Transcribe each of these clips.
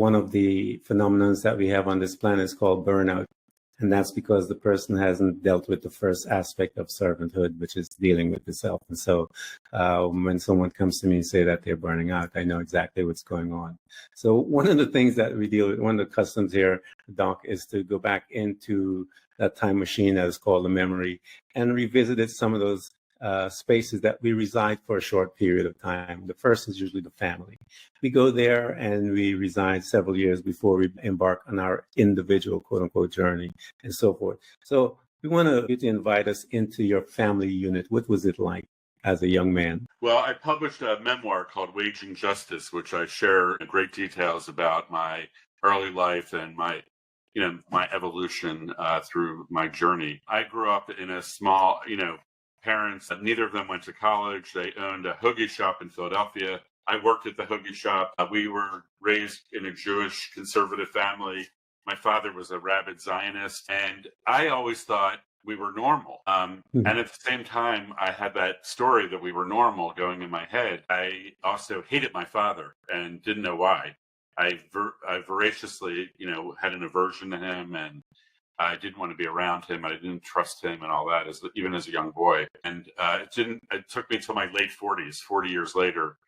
one of the phenomenons that we have on this planet is called burnout. And that's because the person hasn't dealt with the first aspect of servanthood, which is dealing with the self. And so when someone comes to me and say that they're burning out, I know exactly what's going on. So one of the things that we deal with, one of the customs here, Doc, is to go back into that time machine that is called the memory and revisit some of those spaces that we reside for a short period of time. The first is usually the family. We go there and we reside several years before we embark on our individual quote unquote journey and so forth. So we want you to invite us into your family unit. What was it like as a young man? Well, I published a memoir called Waging Justice, which I share in great details about my early life and my evolution through my journey. I grew up in a small, parents, neither of them went to college. They owned a hoagie shop in Philadelphia. I worked at the hoagie shop. We were raised in a Jewish conservative family. My father was a rabid Zionist, and I always thought we were normal. And at the same time, I had that story that we were normal going in my head. I also hated my father and didn't know why. I voraciously, had an aversion to him, and I didn't want to be around him. I didn't trust him and all that, even as a young boy. And it took me till my late 40s, 40 years later,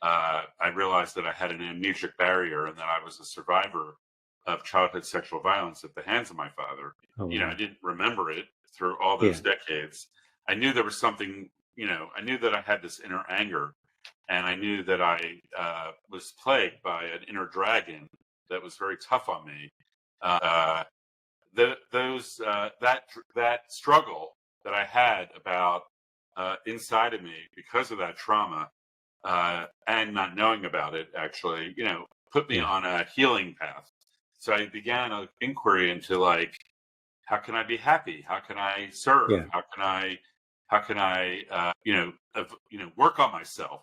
I realized that I had an amnesic barrier and that I was a survivor of childhood sexual violence at the hands of my father. Oh, wow. I didn't remember it through all those decades. I knew there was something, I knew that I had this inner anger, and I knew that I was plagued by an inner dragon that was very tough on me. That struggle that I had about inside of me because of that trauma and not knowing about it actually, put me on a healing path. So I began an inquiry into how can I be happy? How can I serve? Yeah. How can I work on myself?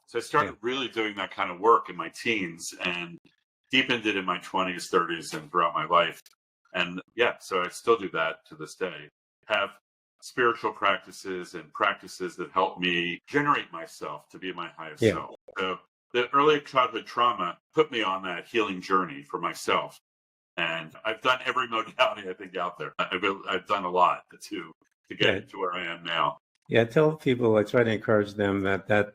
So I started really doing that kind of work in my teens and deepened it in my 20s, 30s, and throughout my life. And so I still do that to this day. Have spiritual practices and practices that help me generate myself to be my highest self. So the early childhood trauma put me on that healing journey for myself. And I've done every modality I think out there. I've done a lot to get to where I am now. Yeah, I tell people, I try to encourage them that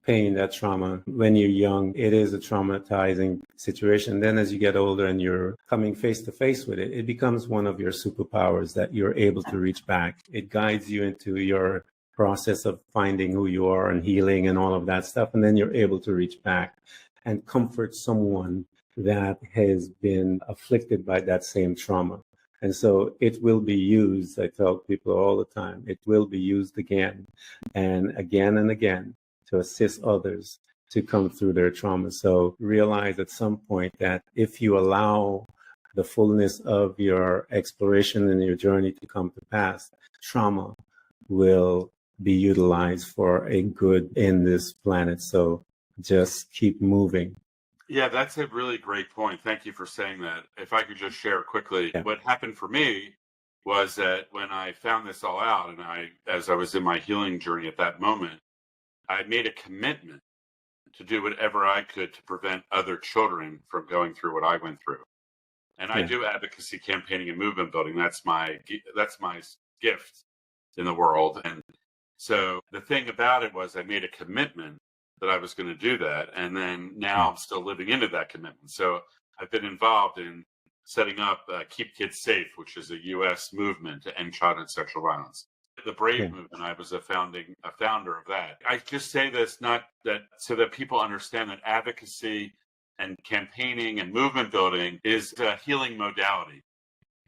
pain, that trauma, when you're young, it is a traumatizing situation. Then as you get older and you're coming face to face with it, it becomes one of your superpowers that you're able to reach back. It guides you into your process of finding who you are and healing and all of that stuff. And then you're able to reach back and comfort someone that has been afflicted by that same trauma. And so it will be used, I tell people all the time, it will be used again and again to assist others to come through their trauma. So realize at some point that if you allow the fullness of your exploration and your journey to come to pass, trauma will be utilized for a good in this planet. So just keep moving. Yeah, that's a really great point. Thank you for saying that. If I could just share quickly, what happened for me was that when I found this all out and as I was in my healing journey at that moment, I made a commitment to do whatever I could to prevent other children from going through what I went through. And I do advocacy, campaigning, and movement building. That's my gift in the world. And so the thing about it was I made a commitment that I was going to do that. And then now I'm still living into that commitment. So I've been involved in setting up Keep Kids Safe, which is a U.S. movement to end childhood sexual violence. The Brave movement, I was a founder of that. I just say this so that people understand that advocacy and campaigning and movement building is a healing modality.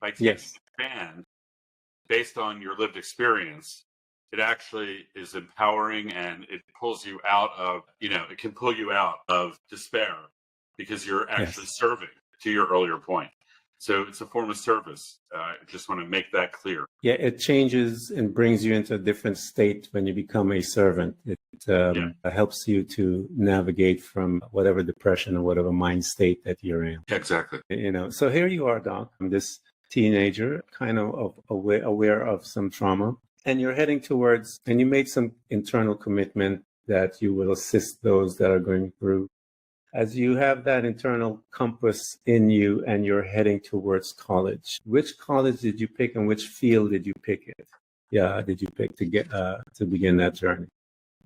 By taking a stand based on your lived experience, it actually is empowering, and it pulls you out of, it can pull you out of despair because you're actually serving, to your earlier point. So it's a form of service. I just want to make that clear. Yeah, it changes and brings you into a different state when you become a servant. It helps you to navigate from whatever depression or whatever mind state that you're in. Exactly. So here you are, Doc, this teenager, kind of aware of some trauma, and you're heading towards, and you made some internal commitment that you will assist those that are going through As you have that internal compass in you and you're heading towards college, which college did you pick and which field did you pick it? Yeah, did you pick to get to begin that journey?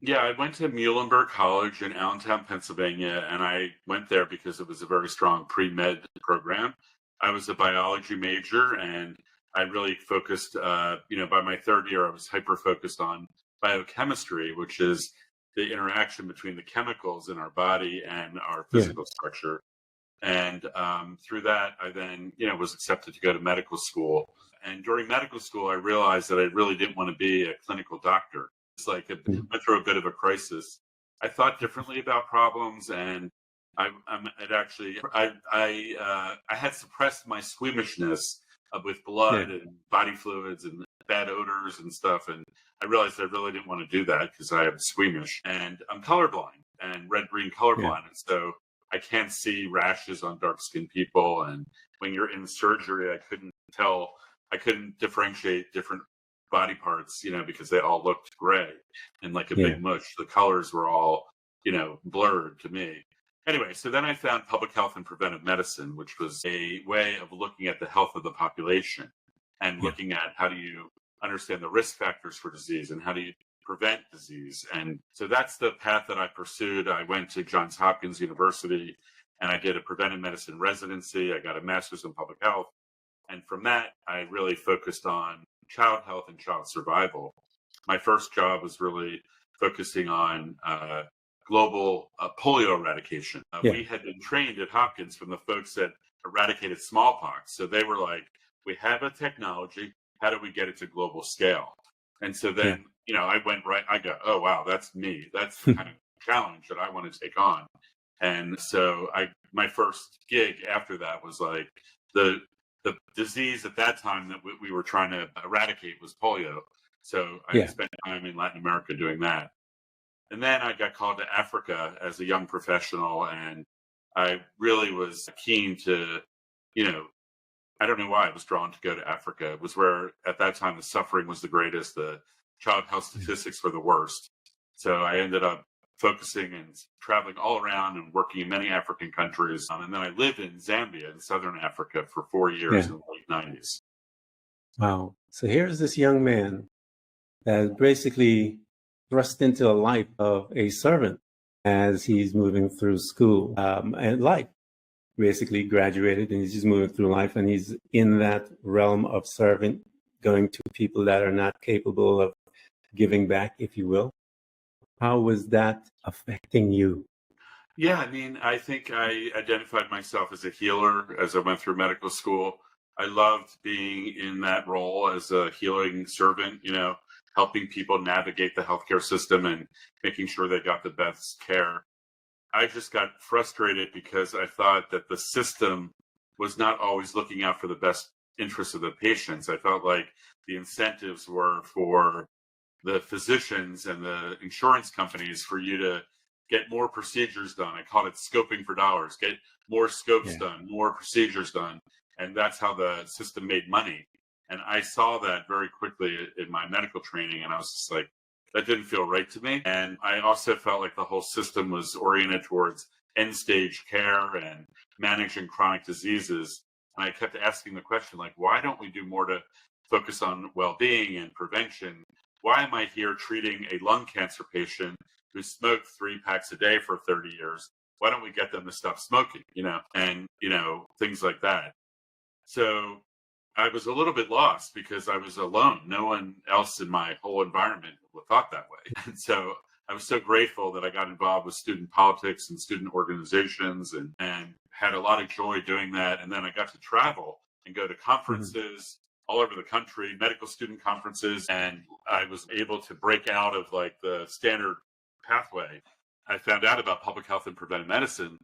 Yeah, I went to Muhlenberg College in Allentown, Pennsylvania, and I went there because it was a very strong pre-med program. I was a biology major, and I really focused, by my third year, I was hyper-focused on biochemistry, which is the interaction between the chemicals in our body and our physical structure. And through that, I then, was accepted to go to medical school. And during medical school, I realized that I really didn't want to be a clinical doctor. It's like I went through a bit of a crisis. I thought differently about problems, and I had suppressed my squeamishness with blood and body fluids and bad odors and stuff. And I realized I really didn't want to do that because I am squeamish and I'm colorblind and red-green colorblind. And so I can't see rashes on dark-skinned people. And when you're in surgery, I couldn't differentiate different body parts, because they all looked gray and like a big mush. The colors were all, blurred to me. Anyway, so then I found public health and preventive medicine, which was a way of looking at the health of the population and looking at how do you understand the risk factors for disease and how do you prevent disease. And so that's the path that I pursued. I went to Johns Hopkins University and I did a preventive medicine residency. I got a master's in public health. And from that, I really focused on child health and child survival. My first job was really focusing on global polio eradication. We had been trained at Hopkins from the folks that eradicated smallpox. So they were like, we have a technology, how do we get it to global scale? And so then, I go, oh, wow, that's me. That's the kind of challenge that I want to take on. And so my first gig after that was like the disease at that time that we were trying to eradicate was polio. So I spent time in Latin America doing that. And then I got called to Africa as a young professional. And I really was keen to, I don't know why I was drawn to go to Africa. It was where at that time the suffering was the greatest. The child health statistics were the worst. So I ended up focusing and traveling all around and working in many African countries. And then I lived in Zambia in Southern Africa for 4 years in the late 90s. Wow. So here's this young man that basically thrust into a life of a servant as he's moving through school and life. Basically graduated and he's just moving through life and he's in that realm of servant, going to people that are not capable of giving back, if you will. How was that affecting you? Yeah, I mean, I think I identified myself as a healer as I went through medical school. I loved being in that role as a healing servant, helping people navigate the healthcare system and making sure they got the best care. I just got frustrated because I thought that the system was not always looking out for the best interests of the patients. I felt like the incentives were for the physicians and the insurance companies for you to get more procedures done. I called it scoping for dollars, get more scopes done, more procedures done. And that's how the system made money. And I saw that very quickly in my medical training. And I was just like, that didn't feel right to me. And I also felt like the whole system was oriented towards end stage care and managing chronic diseases. And I kept asking the question, like, why don't we do more to focus on well-being and prevention? Why am I here treating a lung cancer patient who smoked 3 packs a day for 30 years? Why don't we get them to stop smoking, and, things like that. So I was a little bit lost because I was alone. No one else in my whole environment thought that way. And so I was so grateful that I got involved with student politics and student organizations and had a lot of joy doing that. And then I got to travel and go to conferences all over the country, medical student conferences. And I was able to break out of like the standard pathway. I found out about public health and preventive medicine,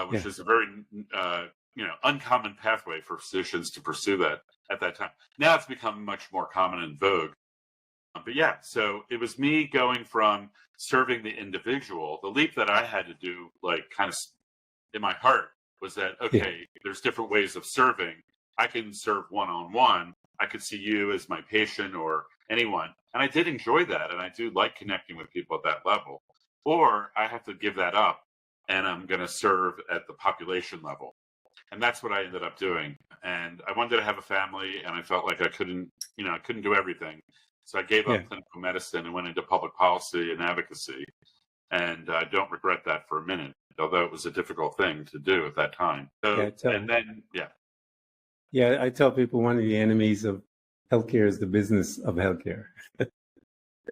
which is a very uncommon pathway for physicians to pursue that at that time. Now it's become much more common and vogue. But yeah, so it was me going from serving the individual. The leap that I had to do, like kind of in my heart, was that, okay, there's different ways of serving. I can serve one-on-one. I could see you as my patient or anyone. And I did enjoy that. And I do like connecting with people at that level. Or I have to give that up and I'm going to serve at the population level. And that's what I ended up doing. And I wanted to have a family, and I felt like I couldn't do everything. So I gave up clinical medicine and went into public policy and advocacy. And I don't regret that for a minute, although it was a difficult thing to do at that time. So, I tell people one of the enemies of healthcare is the business of healthcare.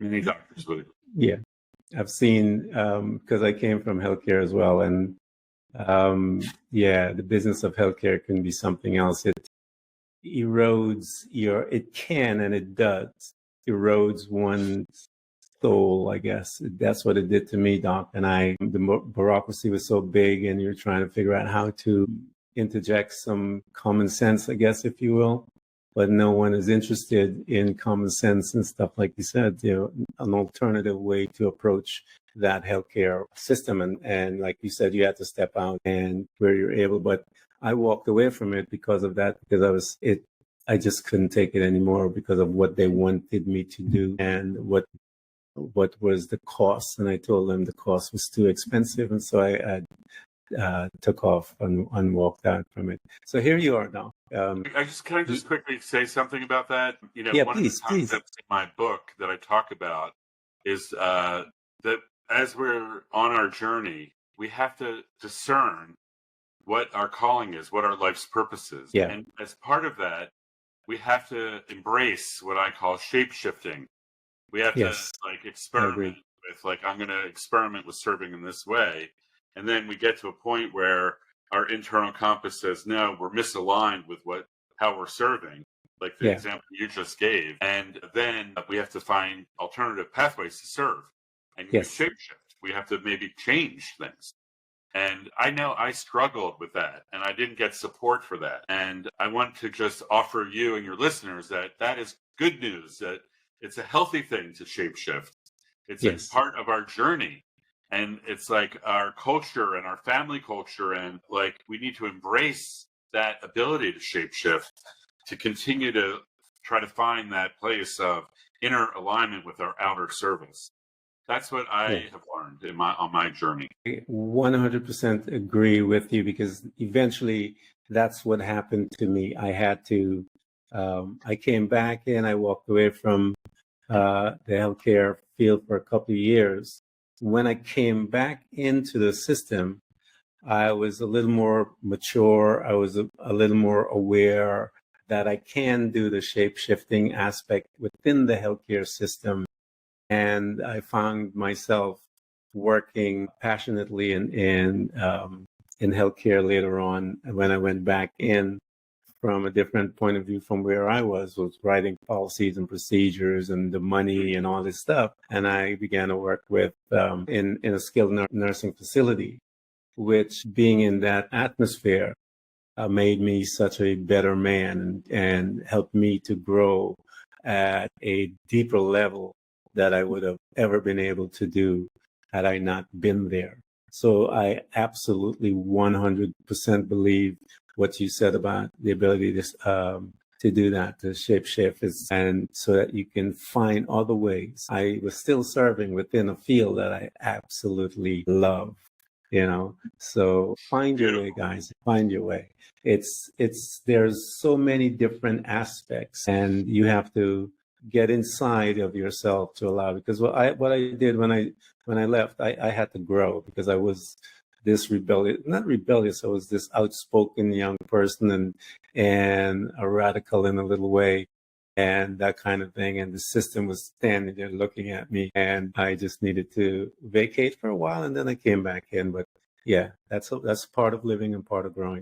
Many doctors would. Yeah, I've seen, because I came from healthcare as well, and the business of healthcare can be something else. It can and it does erodes one's soul, I guess. That's what it did to me, Doc. And the bureaucracy was so big, and you're trying to figure out how to interject some common sense, I guess, if you will. But no one is interested in common sense and stuff, like you said, an alternative way to approach that healthcare system. And like you said, you had to step out and where you're able. But I walked away from it because of that, because I just couldn't take it anymore because of what they wanted me to do and what was the cost. And I told them the cost was too expensive. And so I took off and walked out from it. So here you are now. Can I just quickly say something about that? One of the concepts in my book that I talk about is that as we're on our journey, we have to discern what our calling is, what our life's purpose is. Yeah. And as part of that, we have to embrace what I call shape-shifting. We have to experiment with, I'm going to experiment with serving in this way. And then we get to a point where our internal compass says, no, we're misaligned with how we're serving, like the example you just gave. And then we have to find alternative pathways to serve. And shape shift. We have to maybe change things. And I know I struggled with that, and I didn't get support for that. And I want to just offer you and your listeners that is good news, that it's a healthy thing to shape shift. It's a part of our journey. And it's like our culture and our family culture, and we need to embrace that ability to shape shift, to continue to try to find that place of inner alignment with our outer service. That's what I have learned on my journey. 100% agree with you, because eventually that's what happened to me. I had to, I came back in, I walked away from the healthcare field for a couple of years. When I came back into the system, I was a little more mature. I was a little more aware that I can do the shape-shifting aspect within the healthcare system. And I found myself working passionately in healthcare later on, when I went back in from a different point of view from where I was writing policies and procedures and the money and all this stuff. And I began to work with in a skilled nursing facility, which, being in that atmosphere, made me such a better man and helped me to grow at a deeper level that I would have ever been able to do had I not been there. So I absolutely 100% believe what you said about the ability to do that, to shape shift, and so that you can find other ways. I was still serving within a field that I absolutely love, so find your way, guys, find your way. There's so many different aspects, and you have to get inside of yourself to allow, because what I did when I left, I had to grow, because I was this not rebellious, I was this outspoken young person and a radical in a little way and that kind of thing. And the system was standing there looking at me, and I just needed to vacate for a while, and then I came back in. But that's part of living and part of growing.